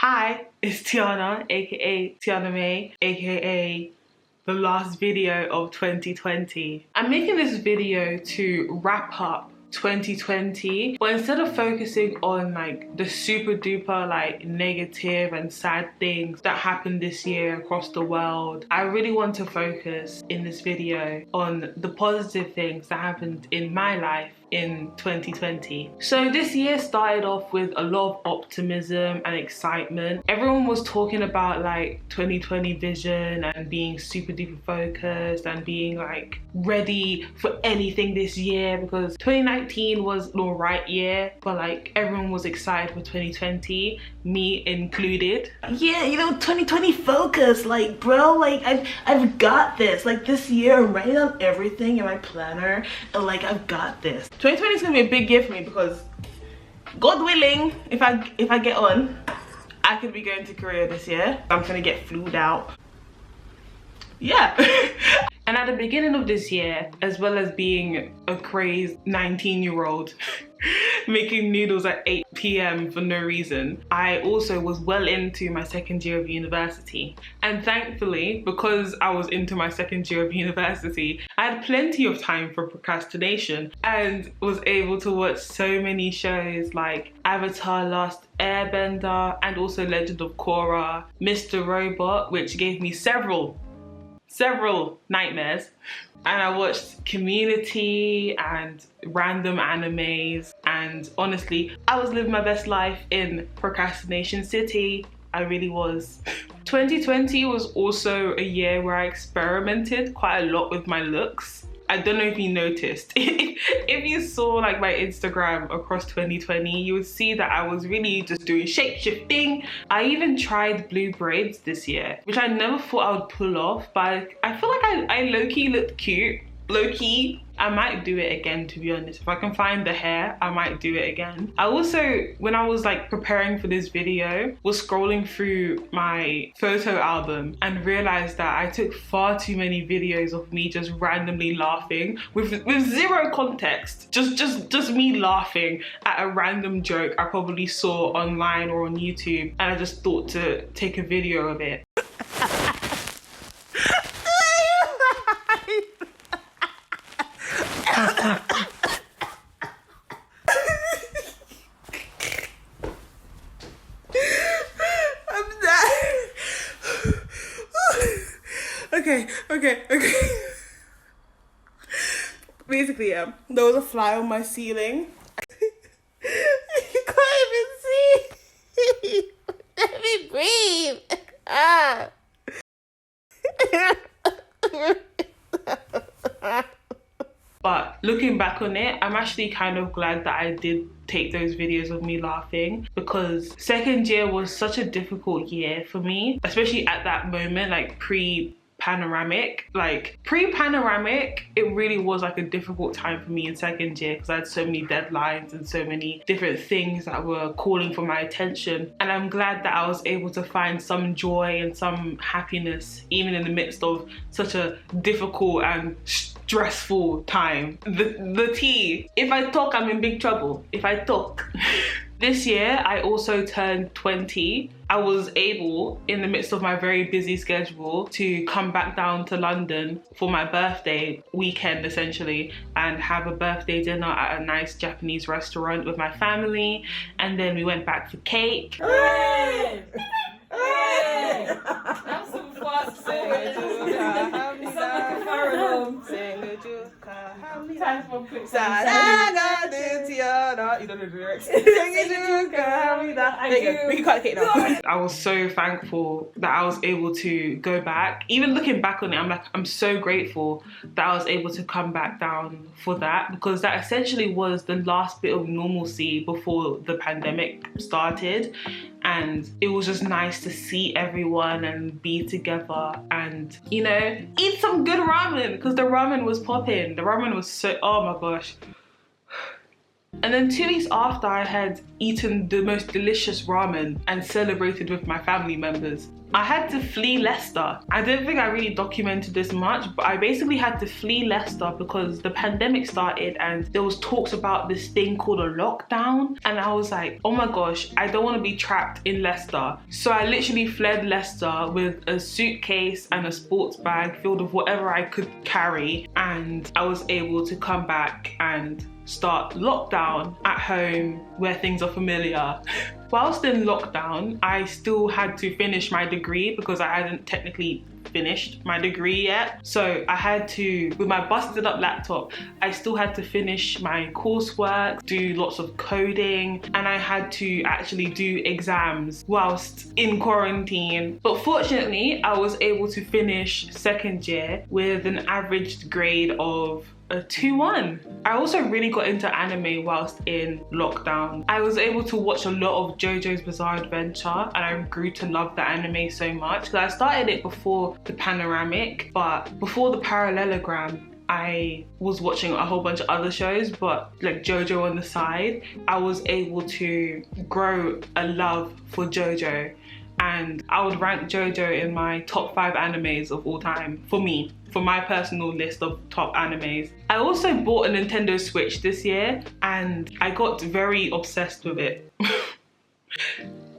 Hi, it's Tihana, aka Tihana May, aka the last video of 2020. I'm making this video to wrap up 2020, but instead of focusing on like the super duper like negative and sad things that happened this year across the world, I really want to focus in this video on the positive things that happened in my life in 2020. So this year started off with a lot of optimism and excitement. Everyone was talking about like 2020 vision and being super duper focused and being like ready for anything this year, because 2019 was an alright year, but like everyone was excited for 2020, me included. Yeah, 2020 focus, like bro, like I've got this. Like this year I'm writing down everything in my planner and like I've got this. 2020 is gonna be a big year for me because God willing, if I get on, I could be going to Korea this year. I'm gonna get flued out. Yeah. And at the beginning of this year, as well as being a crazed 19-year-old making noodles at 8 p.m. for no reason, I also was well into my second year of university. And thankfully, because I was into my second year of university, I had plenty of time for procrastination and was able to watch so many shows like Avatar: Last Airbender and also Legend of Korra, Mr. Robot, which gave me several nightmares. And I watched Community and random animes, and honestly, I was living my best life in Procrastination City. I really was. 2020 was also a year where I experimented quite a lot with my looks. I don't know if you noticed. If you saw like my Instagram across 2020, you would see that I was really just doing shape-shifting. I even tried blue braids this year, which I never thought I would pull off, but I feel like I low-key looked cute. Low-key. I might do it again, to be honest. If I can find the hair, I might do it again. I also, when I was like preparing for this video, was scrolling through my photo album and realized that I took far too many videos of me just randomly laughing with zero context. Just me laughing at a random joke I probably saw online or on YouTube, and I just thought to take a video of it. Okay. Basically, there was a fly on my ceiling. You can't even see. Let me breathe. Ah. But looking back on it, I'm actually kind of glad that I did take those videos of me laughing, because second year was such a difficult year for me, especially at that moment, like pre-panoramic. Like pre-panoramic, it really was like a difficult time for me in second year because I had so many deadlines and so many different things that were calling for my attention. And I'm glad that I was able to find some joy and some happiness even in the midst of such a difficult and stressful time. The tea. If I talk, I'm in big trouble. If I talk. This year, I also turned 20. I was able, in the midst of my very busy schedule, to come back down to London for my birthday weekend, essentially, and have a birthday dinner at a nice Japanese restaurant with my family. And then we went back for cake. Hooray! Hooray! That's some fast saying. Time for quick You don't know the lyrics. We can cut the cake now. I was so thankful that I was able to go back. Even looking back on it, I'm so grateful that I was able to come back down for that, because that essentially was the last bit of normalcy before the pandemic started. And it was just nice to see everyone and be together and, eat some good ramen, because the ramen was popping. The ramen was so, oh my gosh. And then 2 weeks after, I had eaten the most delicious ramen and celebrated with my family members. I had to flee Leicester. I don't think I really documented this much, but I basically had to flee Leicester because the pandemic started and there was talks about this thing called a lockdown. And I was like, oh my gosh, I don't want to be trapped in Leicester. So I literally fled Leicester with a suitcase and a sports bag filled with whatever I could carry. And I was able to come back and start lockdown at home where things are familiar. Whilst in lockdown, I still had to finish my degree because I hadn't technically finished my degree yet. So I had to, with my busted up laptop, I still had to finish my coursework, do lots of coding, and I had to actually do exams whilst in quarantine. But fortunately, I was able to finish second year with an average grade of a 2-1. I also really got into anime whilst in lockdown. I was able to watch a lot of JoJo's Bizarre Adventure and I grew to love the anime so much because I started it before the panoramic, but before the parallelogram I was watching a whole bunch of other shows, but like JoJo on the side. I was able to grow a love for JoJo, and I would rank JoJo in my top 5 animes of all time for me, for my personal list of top animes. I also bought a Nintendo Switch this year and I got very obsessed with it.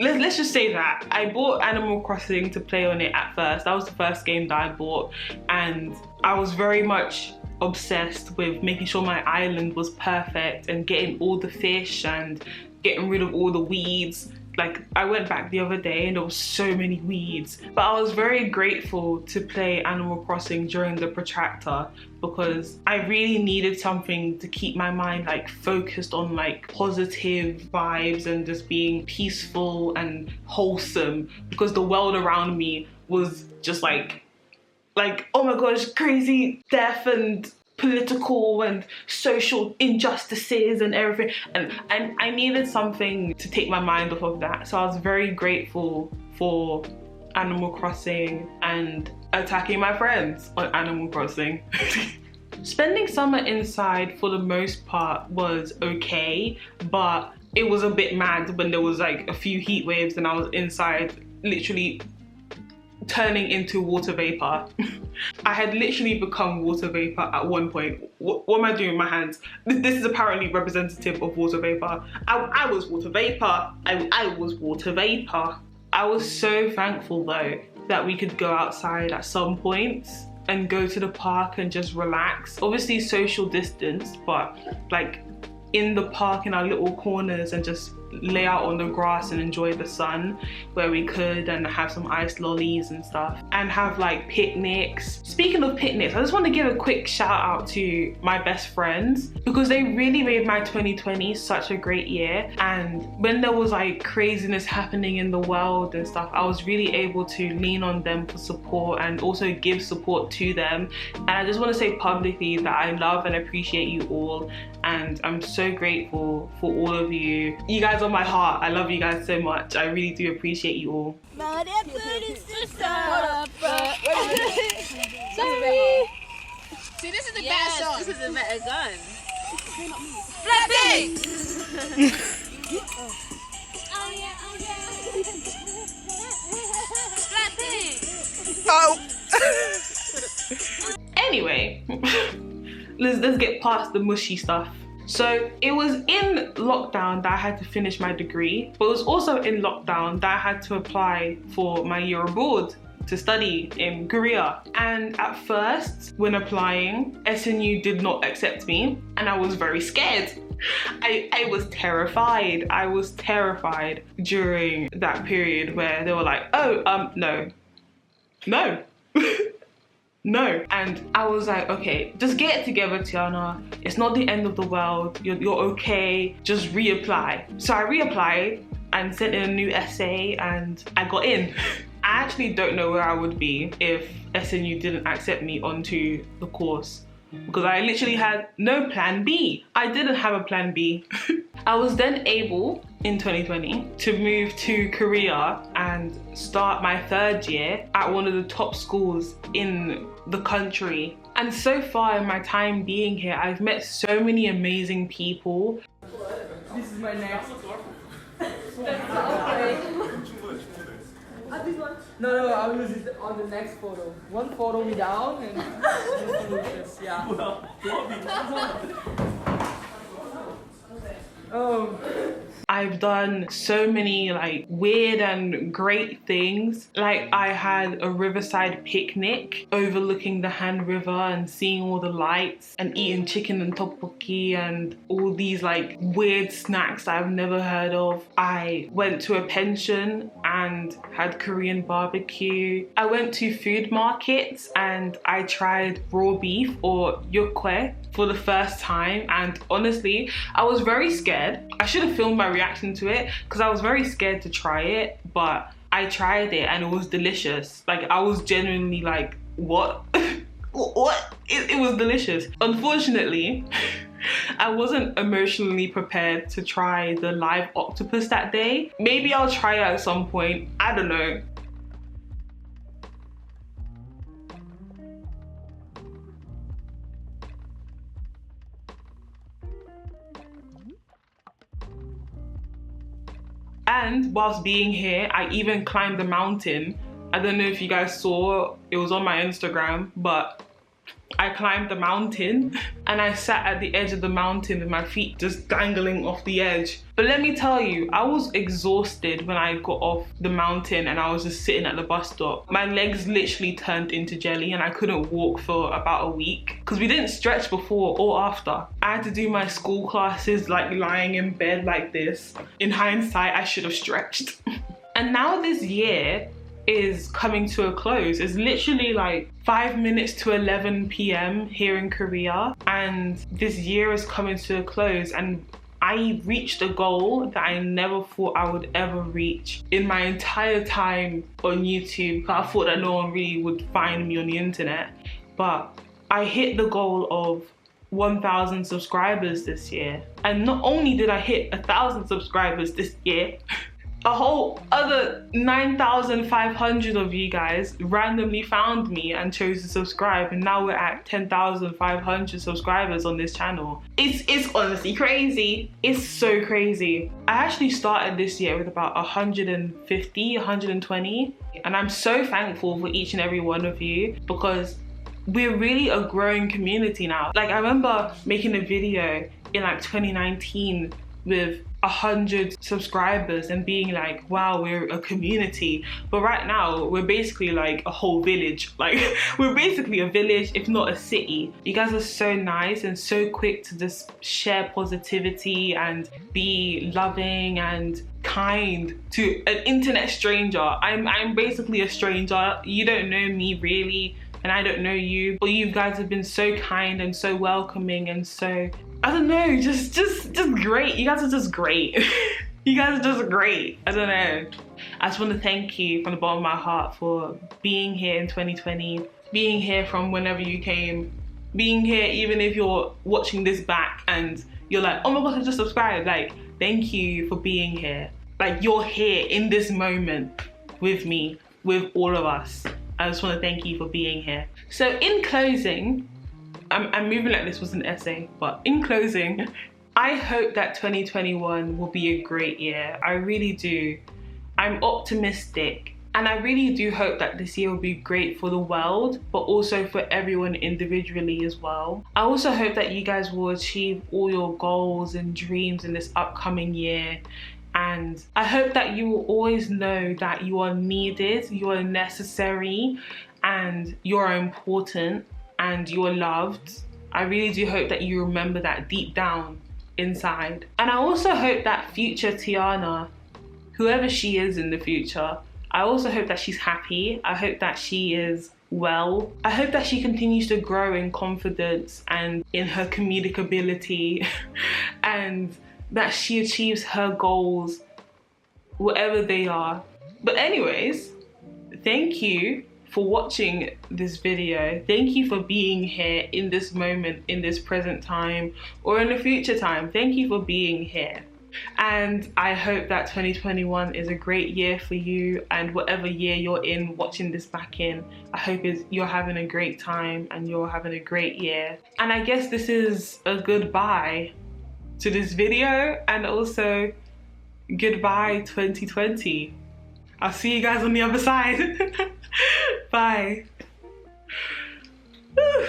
Let's just say that. I bought Animal Crossing to play on it at first. That was the first game that I bought, and I was very much obsessed with making sure my island was perfect and getting all the fish and getting rid of all the weeds. Like, I went back the other day and there was so many weeds, but I was very grateful to play Animal Crossing during the protractor because I really needed something to keep my mind like focused on like positive vibes and just being peaceful and wholesome, because the world around me was just like, oh my gosh, crazy death and political and social injustices and everything, and I needed something to take my mind off of that. So I was very grateful for Animal Crossing and attacking my friends on Animal Crossing. Spending summer inside for the most part was okay, but it was a bit mad when there was like a few heat waves and I was inside literally turning into water vapor. I had literally become water vapor at one point. What am I doing with my hands? This is apparently representative of water vapor. I was water vapor. I was water vapor. I was so thankful though that we could go outside at some points and go to the park and just relax. Obviously social distance, but like in the park in our little corners and just lay out on the grass and enjoy the sun where we could, and have some iced lollies and stuff, and have like picnics. Speaking of picnics, I just want to give a quick shout out to my best friends because they really made my 2020 such a great year. And when there was like craziness happening in the world and stuff, I was really able to lean on them for support and also give support to them. And I just want to say publicly that I love and appreciate you all, and I'm so grateful for all of you. You guys are my heart. I love you guys so much. I really do appreciate you all. Sorry. See, this is the bad song. This is a better gun. Blackpink! Blackpink! Oh! Anyway, let's get past the mushy stuff. So it was in lockdown that I had to finish my degree, but it was also in lockdown that I had to apply for my year abroad to study in Korea. And at first, when applying, SNU did not accept me and I was very scared. I was terrified. I was terrified during that period where they were like, oh, no. No. And I was like, okay, just get it together, Tihana. It's not the end of the world. You're okay. Just reapply. So I reapplied and sent in a new essay and I got in. I actually don't know where I would be if SNU didn't accept me onto the course, because I literally had no plan B. I didn't have a plan B. I was then able, in 2020, to move to Korea and start my 3rd year at one of the top schools in the country. And so far in my time being here, I've met so many amazing people. This is my next. No, I'll use it on the next photo. One photo without and one with this. Yeah. Oh. I've done so many like weird and great things. Like I had a riverside picnic overlooking the Han River and seeing all the lights and eating chicken and tteokbokki and all these like weird snacks that I've never heard of. I went to a pension and had Korean barbecue. I went to food markets and I tried raw beef or yukwae for the first time, and honestly I was very scared. I should have filmed my reaction to it because I was very scared to try it, but I tried it and it was delicious. Like I was genuinely like, what? What? It was delicious. Unfortunately, I wasn't emotionally prepared to try the live octopus that day. Maybe I'll try it at some point, I don't know. And whilst being here, I even climbed the mountain. I don't know if you guys saw, it was on my Instagram, but I climbed the mountain and I sat at the edge of the mountain with my feet just dangling off the edge. But let me tell you, I was exhausted when I got off the mountain and I was just sitting at the bus stop. My legs literally turned into jelly and I couldn't walk for about a week because we didn't stretch before or after. I had to do my school classes like lying in bed like this. In hindsight, I should have stretched. And now this year is coming to a close. It's literally like 5 minutes to 11 p.m. here in Korea, and this year is coming to a close, and I reached a goal that I never thought I would ever reach in my entire time on YouTube. I thought that no one really would find me on the internet, but I hit the goal of 1,000 subscribers this year. And not only did I hit 1,000 subscribers this year, a whole other 9,500 of you guys randomly found me and chose to subscribe, and now we're at 10,500 subscribers on this channel. It's honestly crazy. It's so crazy. I actually started this year with about 150, 120, and I'm so thankful for each and every one of you because we're really a growing community now. Like I remember making a video in like 2019 with 100 subscribers and being like, wow, we're a community. But right now we're basically like a whole village. Like we're basically a village, if not a city. You guys are so nice and so quick to just share positivity and be loving and kind to an internet stranger. I'm basically a stranger. You don't know me really and I don't know you, but you guys have been so kind and so welcoming and so, I don't know, just great. You guys are just great. You guys are just great. I don't know. I just want to thank you from the bottom of my heart for being here in 2020, being here from whenever you came, being here even if you're watching this back and you're like, oh my gosh, I just subscribed. Like, thank you for being here. Like, you're here in this moment with me, with all of us. I just want to thank you for being here. So in closing, I'm moving like this was an essay, but in closing, I hope that 2021 will be a great year. I really do. I'm optimistic, and I really do hope that this year will be great for the world, but also for everyone individually as well. I also hope that you guys will achieve all your goals and dreams in this upcoming year. And I hope that you will always know that you are needed, you are necessary, and you are important, and you are loved. I really do hope that you remember that deep down inside. And I also hope that future Tihana, whoever she is in the future, I also hope that she's happy. I hope that she is well. I hope that she continues to grow in confidence and in her comedic ability and that she achieves her goals, whatever they are. But anyways, thank you for watching this video. Thank you for being here in this moment, in this present time, or in a future time. Thank you for being here. And I hope that 2021 is a great year for you, and whatever year you're in watching this back in, I hope you're having a great time and you're having a great year. And I guess this is a goodbye to this video, and also goodbye 2020. I'll see you guys on the other side. Bye. Whew.